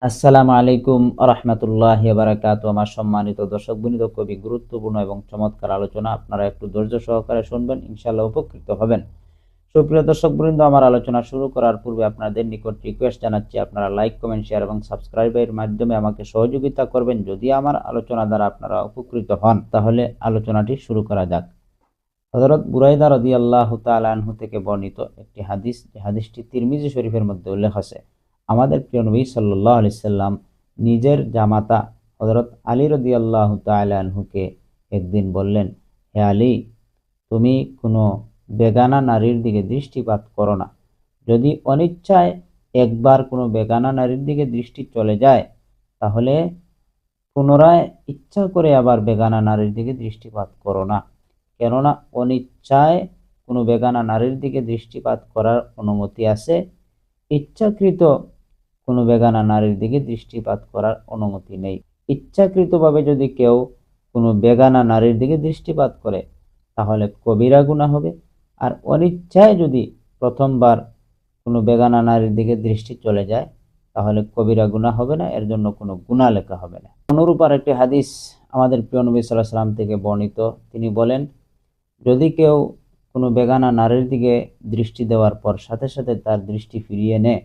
আসসালামু আলাইকুম রহমতুল্লাহি বারাকাতু। আমার সম্মানিত দর্শক বৃন্দ, খুবই গুরুত্বপূর্ণ এবং চমৎকার আলোচনা, আপনারা একটু ধৈর্য সহকারে শুনবেন, ইনশাআল্লাহ উপকৃত হবেন। সুপ্রিয় দর্শক বৃন্দ, আমার আলোচনা শুরু করার পূর্বে আপনাদের নিকট রিকোয়েস্ট জানাচ্ছি, আপনারা লাইক, কমেন্ট, শেয়ার এবং সাবস্ক্রাইবের মাধ্যমে আমাকে সহযোগিতা করবেন। যদি আমার আলোচনা দ্বারা আপনারা উপকৃত হন, তাহলে আলোচনাটি শুরু করা যাক। হযরত বুরাইদা রাদিয়াল্লাহু তাআলা আনহু থেকে বর্ণিত একটি হাদিস, যে হাদিসটি তিরমিজি শরীফের মধ্যে উল্লেখ আছে। আমাদের প্রিয় নবী সাল্লাল্লাহু আলাইহি সাল্লাম নিজের জামাতা হযরত আলী রাদিয়াল্লাহু তাআলা আনহুকে একদিন বললেন, হে আলী, তুমি কোনো বেগানা নারীর দিকে দৃষ্টিপাত করো না। যদি অনিচ্ছায় একবার কোনো বেগানা নারীর দিকে দৃষ্টি চলে যায়, তাহলে পুনরায় ইচ্ছা করে আবার বেগানা নারীর দিকে দৃষ্টিপাত করো না। কেননা অনিচ্ছায় কোনো বেগানা নারীর দিকে দৃষ্টিপাত করার অনুমতি আছে, ইচ্ছাকৃত কোনো বেগানা নারীর দিকে দৃষ্টিপাত করার অনুমতি নেই। ইচ্ছাকৃতভাবে যদি কেউ কোনো বেগানা নারীর দিকে দৃষ্টিপাত করে, তাহলে কবিরা গুনাহ হবে। আর অনিচ্ছায় যদি প্রথমবার কোনো বেগানা নারীর দিকে দৃষ্টি চলে যায়, তাহলে কবিরা গুনাহ হবে না, এর জন্য কোনো গুনাহ লেখা হবে না। অনুরূপ আরেকটি হাদিস আমাদের প্রিয় নবী সাল্লাল্লাহু আলাইহি ওয়াসাল্লাম থেকে বর্ণিত। তিনি বলেন, যদি কেউ কোনো বেগানা নারীর দিকে দৃষ্টি দেওয়ার পর সাথে সাথে তার দৃষ্টি ফিরিয়ে নেয়,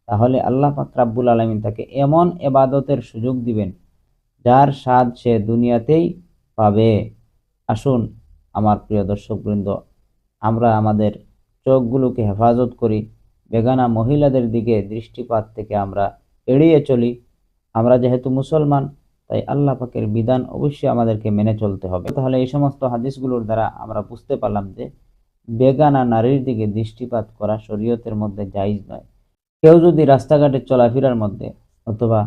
তাহলে আল্লাহ পাক রাব্বুল আলামিন তাকে এমন ইবাদতের সুযোগ দিবেন, যার স্বাদ সে দুনিয়াতেই পাবে। আসুন আমার প্রিয় দর্শকবৃন্দ, আমরা আমাদের চোখগুলোকে হেফাজত করি, বেগানা মহিলাদের দিকে দৃষ্টিপাত থেকে আমরা এড়িয়ে চলি। আমরা যেহেতু মুসলমান, তাই আল্লাহ পাকের বিধান অবশ্যই আমাদেরকে মেনে চলতে হবে। তাহলে এই সমস্ত হাদিসগুলোর দ্বারা আমরা বুঝতে পারলাম যে বেগানা নারীর দিকে দৃষ্টিপাত করা শরীয়তের মধ্যে জায়েজ নয়। কেউ যদি রাস্তাঘাটে চলাফেরার মধ্যে অথবা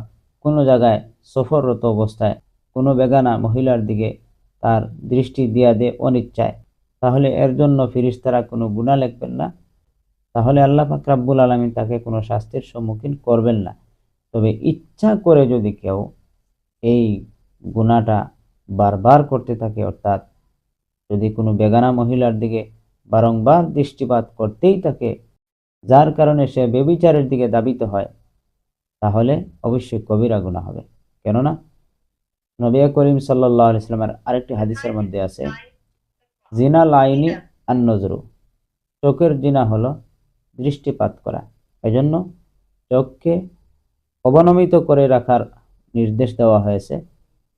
কোনো জায়গায় সফররত অবস্থায় কোনো বেগানা মহিলার দিকে তার দৃষ্টি দিয়া দেয় অনিচ্ছায়, তাহলে এর জন্য ফেরেশতারা কোনো গুনাহ লিখবেন না। তাহলে আল্লাহ পাক রাব্বুল আলামিন তাকে কোনো শাস্তির সম্মুখীন করবেন না। তবে ইচ্ছা করে যদি কেউ এই গুনাহটা বারবার করতে থাকে, অর্থাৎ যদি কোনো বেগানা মহিলার দিকে বারংবার দৃষ্টিপাত করতেই থাকে, যার কারণে সে ব্যভিচারের দিকে ধাবিত হয়, তাহলে অবশ্যই কবিরা গুনাহ হবে। কেননা নবী করিম সাল্লাল্লাহু আলাইহি ওয়াসাল্লামের আরেকটি হাদিসের মধ্যে আছে, জিনা লাইনি আন নজরু, চোখের জিনা হলো দৃষ্টিপাত করা। এজন্য চোখকে অবনমিত করে রাখার নির্দেশ দেওয়া হয়েছে,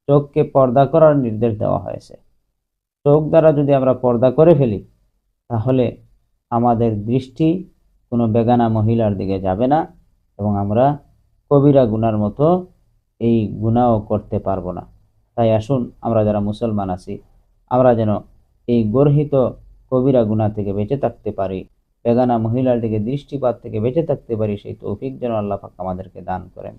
চোখকে পর্দা করার নির্দেশ দেওয়া হয়েছে। চোখ দ্বারা যদি আমরা পর্দা করে ফেলি, তাহলে আমাদের দৃষ্টি কোনো বেগানা মহিলার দিকে যাবে না এবং আমরা কবিরা গুনার মতো এই গুনাহও করতে পারবো না। তাই আসুন আমরা যারা মুসলমান আছি, আমরা যেন এই গর্হিত কবিরা গুনাহ থেকে বেঁচে থাকতে পারি, বেগানা মহিলার দিকে দৃষ্টিপাত থেকে বেঁচে থাকতে পারি, সেই তৌফিক যেন আল্লাহ পাক আমাদেরকে দান করেন।